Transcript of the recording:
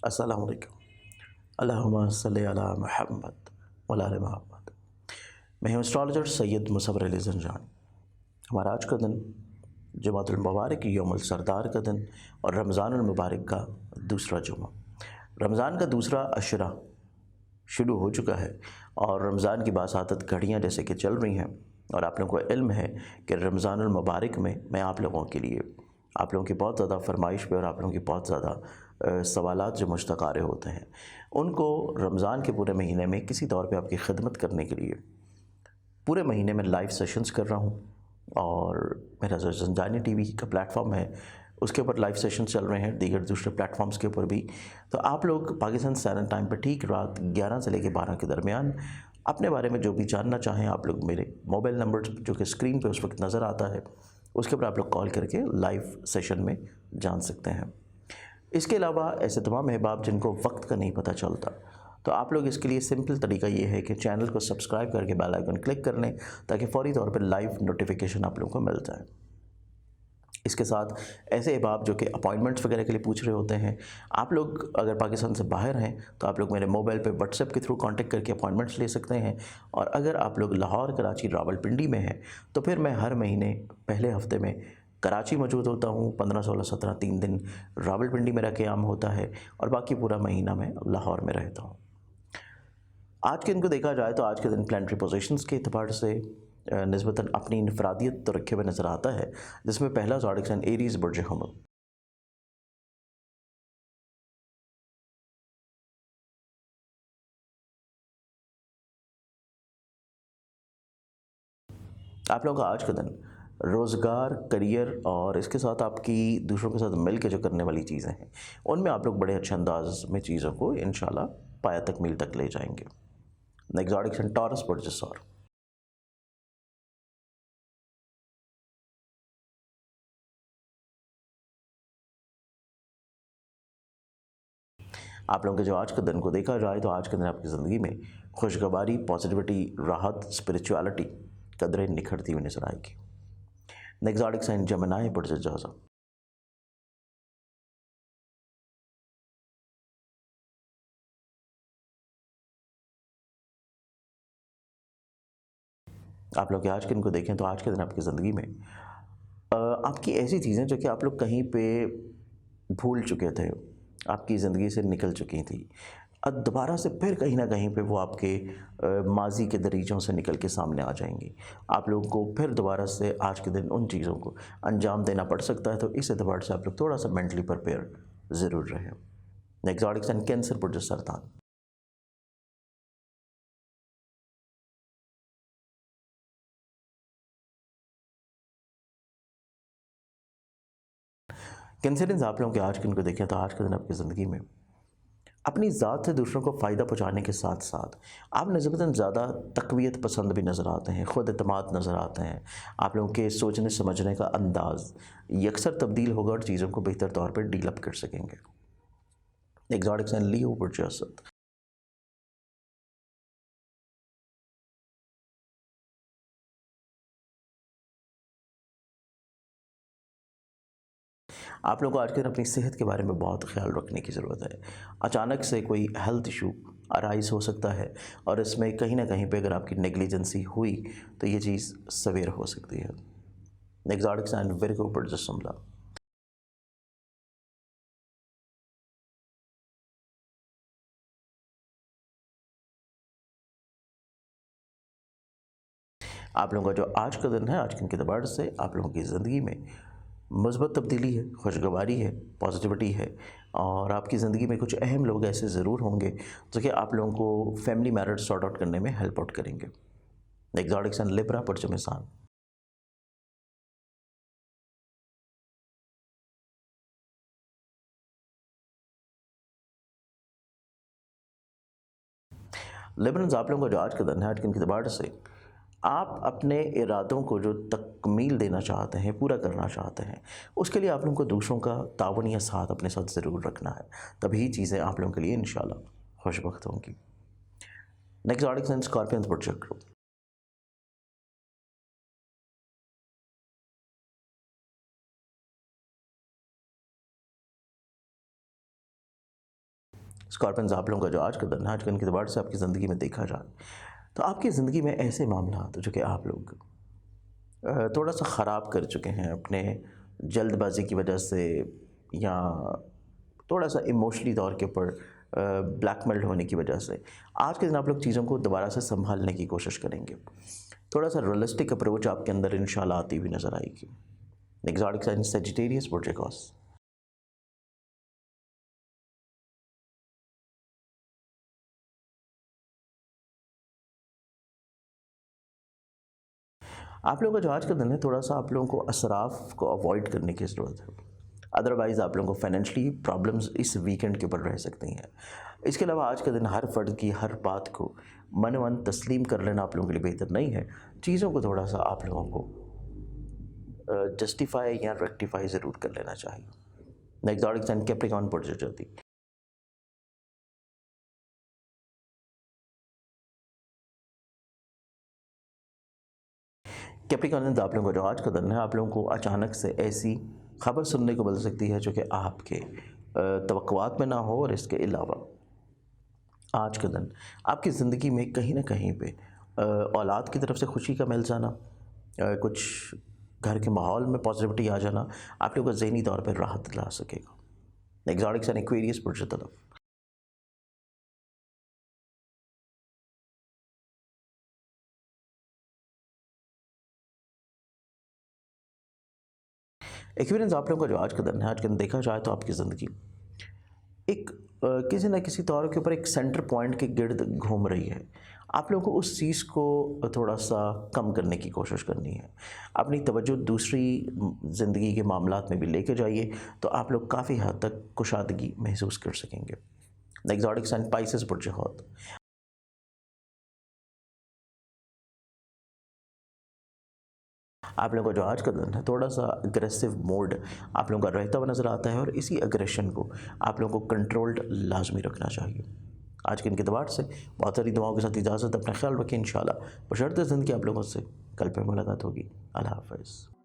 अस्सलाम वालेकुम। अल्लाहुम्मा सल्लि अला मुहम्मद व अला आलि मुहम्मद। मैं हूँ एस्ट्रोलॉजर सैयद मुसव्वर अली ज़ंजानी। हमारा आज का दिन जुमातुल मुबारक यौमुल सरदार का दिन और रमज़ानुल मुबारक का दूसरा जुमा। रमज़ान का दूसरा अशरा शुरू हो चुका है और रमज़ान की बासातत घड़ियाँ जैसे कि चल रही हैं और आप लोगों को इल्म है कि रमज़ानुल मुबारक में मैं आप लोगों के लिए आप लोगों की बहुत ज़्यादा फरमाइश पे और आप लोगों की बहुत ज़्यादा सवालात जो मुश्तक़ आ रहे होते हैं उनको रमज़ान के पूरे महीने में किसी तौर पे आपकी खिदमत करने के लिए पूरे महीने में लाइव सेशंस कर रहा हूँ। और मेरा जो ज़ंजानी टीवी का प्लेटफॉर्म है उसके ऊपर लाइव सेशन चल रहे हैं, दीगर दूसरे प्लेटफॉर्म्स के ऊपर भी। तो आप लोग पाकिस्तान स्टैंडर्ड टाइम पर ठीक रात 11 से लेकर 12 के दरमियान अपने बारे में जो भी जानना चाहें आप लोग मेरे मोबाइल नंबर जो कि स्क्रीन पे उस वक्त नज़र आता है उसके ऊपर आप लोग कॉल करके लाइव सेशन में जान सकते हैं। इसके अलावा ऐसे तमाम अहबाब जिनको वक्त का नहीं पता चलता, तो आप लोग इसके लिए सिंपल तरीका ये है कि चैनल को सब्सक्राइब करके बेल आइकन क्लिक कर लें ताकि फ़ौरी तौर पर लाइव नोटिफिकेशन आप लोगों को मिल जाए। इसके साथ ऐसे अहबाब जो कि अपॉइंटमेंट्स वगैरह के लिए पूछ रहे होते हैं, आप लोग अगर पाकिस्तान से बाहर हैं तो आप लोग मेरे मोबाइल पे व्हाट्सएप के थ्रू कांटेक्ट करके अपॉइंटमेंट्स ले सकते हैं। और अगर आप लोग लाहौर, कराची, रावलपिंडी में हैं तो फिर मैं हर महीने पहले हफ्ते में कराची मौजूद होता हूँ, 15, 16, 17 3 दिन रावलपिंडी मेरा क़याम होता है और बाकी पूरा महीना मैं लाहौर में रहता हूँ। आज के दिन को देखा जाए तो आज के दिन प्लानिटरी पोजीशंस के एतबार से निस्बतन अपनी इनफरादियत तो रखे हुए नज़र आता है, जिसमें पहला ज़ोडिक साइन एरीज़ बुर्ज हमल। आप लोगों का आज का दिन रोज़गार, करियर और इसके साथ आपकी दूसरों के साथ मिल के जो करने वाली चीज़ें हैं उनमें आप लोग बड़े अच्छे अंदाज में चीज़ों को इंशाल्लाह पाया तकमील तक ले जाएंगे। नेक्स्ट ज़ोडिक साइन टॉरस बुर्ज सौर। आप लोगों के जो आज के दिन को देखा जाए तो आज के दिन आपकी ज़िंदगी में खुशगवारी, पॉजिटिविटी, राहत, स्पिरिचुअलिटी कदरें निखरती हुई नजर आएगी। नेक्स्ट ज़ोडिक साइन जेमिनी बुर्ज जौज़ा। आप लोग के आज के दिन को देखें तो आज के दिन आपकी ज़िंदगी में आपकी ऐसी चीज़ें जो कि आप लोग कहीं पे भूल चुके थे, आपकी ज़िंदगी से निकल चुकी थी, अब दोबारा से फिर कहीं ना कहीं पे वो आपके माजी के दरीचों से निकल के सामने आ जाएंगी। आप लोगों को फिर दोबारा से आज के दिन उन चीज़ों को अंजाम देना पड़ सकता है, तो इस एतबार से आप लोग थोड़ा सा मेंटली प्रिपेयर ज़रूर रहें। नेक्स्ट ज़ोडिक साइन कैंसर बुर्ज सरतान। कैंसरियंस आप लोगों के आज के दिन को देखें तो आज के दिन आपकी ज़िंदगी में अपनी ज़ात से दूसरों को फ़ायदा पहुँचाने के साथ साथ आप निस्बतन ज़्यादा तक़वियत पसंद भी नज़र आते हैं, ख़ुद एतमाद नज़र आते हैं। आप लोगों के सोचने समझने का अंदाज़ यकसर तब्दील होगा और चीज़ों को बेहतर तौर पर डील अप कर सकेंगे। एग्जॉटिक साइन लियो बुर्ज असद। आप लोगों को आज के दिन अपनी सेहत के बारे में बहुत ख्याल रखने की ज़रूरत है। अचानक से कोई हेल्थ इशू अराइज हो सकता है और इसमें कहीं ना कहीं पे अगर आपकी नेग्लिजेंसी हुई तो ये चीज़ सवेर हो सकती है। एग्जॉटिक साइन विर्गो बुर्ज जुमला। आप लोगों का जो आज का दिन है, आज के दिन के अतबार से आप लोगों की ज़िंदगी में मुस्बत तब्दीली है, खुशगवारी है, पॉजिटिविटी है और आपकी ज़िंदगी में कुछ अहम लोग ऐसे ज़रूर होंगे जो कि आप लोगों को फैमिली मैटर्स सॉर्ट आउट करने में हेल्प आउट करेंगे। एग्जॉटिक सन लिब्रा बुर्ज मिसान। लिबरल्स आप लोगों का जो आज का दिन है, आज के दिन के अतबार से आप अपने इरादों को जो तकमील देना चाहते हैं, पूरा करना चाहते हैं, उसके लिए आप लोगों को दूसरों का तावन या साथ अपने साथ ज़रूर रखना है, तभी चीज़ें आप लोगों के लिए इंशाल्लाह खुशबख्त होंगी। नेक्स्ट ज़ोडिक साइन स्कॉर्पियंस बुर्ज शुक्र। स्कॉर्पियंस आप लोगों का जो आज का दिन है, आज का दिन के एतबार से आपकी ज़िंदगी में देखा जाए तो आपकी ज़िंदगी में ऐसे मामला जो कि आप लोग थोड़ा सा ख़राब कर चुके हैं अपने जल्दबाजी की वजह से, या थोड़ा सा इमोशनली तौर के ऊपर ब्लैकमेल्ड होने की वजह से आज के दिन आप लोग चीज़ों को दोबारा से संभालने की कोशिश करेंगे। थोड़ा सा रियलिस्टिक अप्रोच आपके अंदर इंशाल्लाह आती हुई नज़र आएगी। एग्जॉटिक साइन सेजिटेरियस बुर्जिकॉस। आप लोगों का जो आज का दिन है, थोड़ा सा आप लोगों को असराफ को अवॉइड करने की ज़रूरत है। अदरवाइज़ आप लोगों को फाइनेंशली प्रॉब्लम्स इस वीकेंड के ऊपर रह सकती हैं। इसके अलावा आज के दिन हर फ़र्द की हर बात को मन मन तस्लीम कर लेना आप लोगों के लिए बेहतर नहीं है। चीज़ों को थोड़ा सा आप लोगों को जस्टिफाई या रेक्टिफाई ज़रूर कर लेना चाहिए। एग्जॉटिक साइन कैप्रिकॉर्न बुर्जियोती। कैप्रिकॉर्नियंस आप लोगों का जो आज का दिन है, आप लोगों को अचानक से ऐसी खबर सुनने को मिल सकती है जो कि आपके तवक्कुआत में ना हो। और इसके अलावा आज का दिन आपकी ज़िंदगी में कहीं ना कहीं पे औलाद की तरफ से खुशी का मिल जाना, कुछ घर के माहौल में पॉजिटिविटी आ जाना आप लोगों को ज़हनी तौर पर राहत दिला सकेगा। एग्जॉटिक साइन एक्वेरियस बुर्ज तरफ। एक्सपीरियंस आप लोगों का जो आज का दिन है, आज का दिन देखा जाए तो आपकी ज़िंदगी एक किसी न किसी तौर के ऊपर एक सेंटर पॉइंट के गिर्द घूम रही है। आप लोगों को उस चीज़ को थोड़ा सा कम करने की कोशिश करनी है। अपनी तवज्जो दूसरी ज़िंदगी के मामलात में भी लेके जाइए तो आप लोग काफ़ी हद तक कुशादगी महसूस कर सकेंगे। एग्जॉटिक साइन पाइसेस बुर्जिहौत। आप लोगों का जो आज का दिन है, थोड़ा सा अग्रेसिव मोड आप लोगों का रहता हुआ नज़र आता है और इसी अग्रेशन को आप लोगों को कंट्रोल्ड लाजमी रखना चाहिए। आज के इनके एतबार से बहुत सारी दुआओं के साथ इजाज़त। अपना ख्याल रखें। इंशाल्लाह बशर्ते ज़िंदगी आप लोगों से कल पे मुलाकात होगी। अल्लाह हाफ़िज़।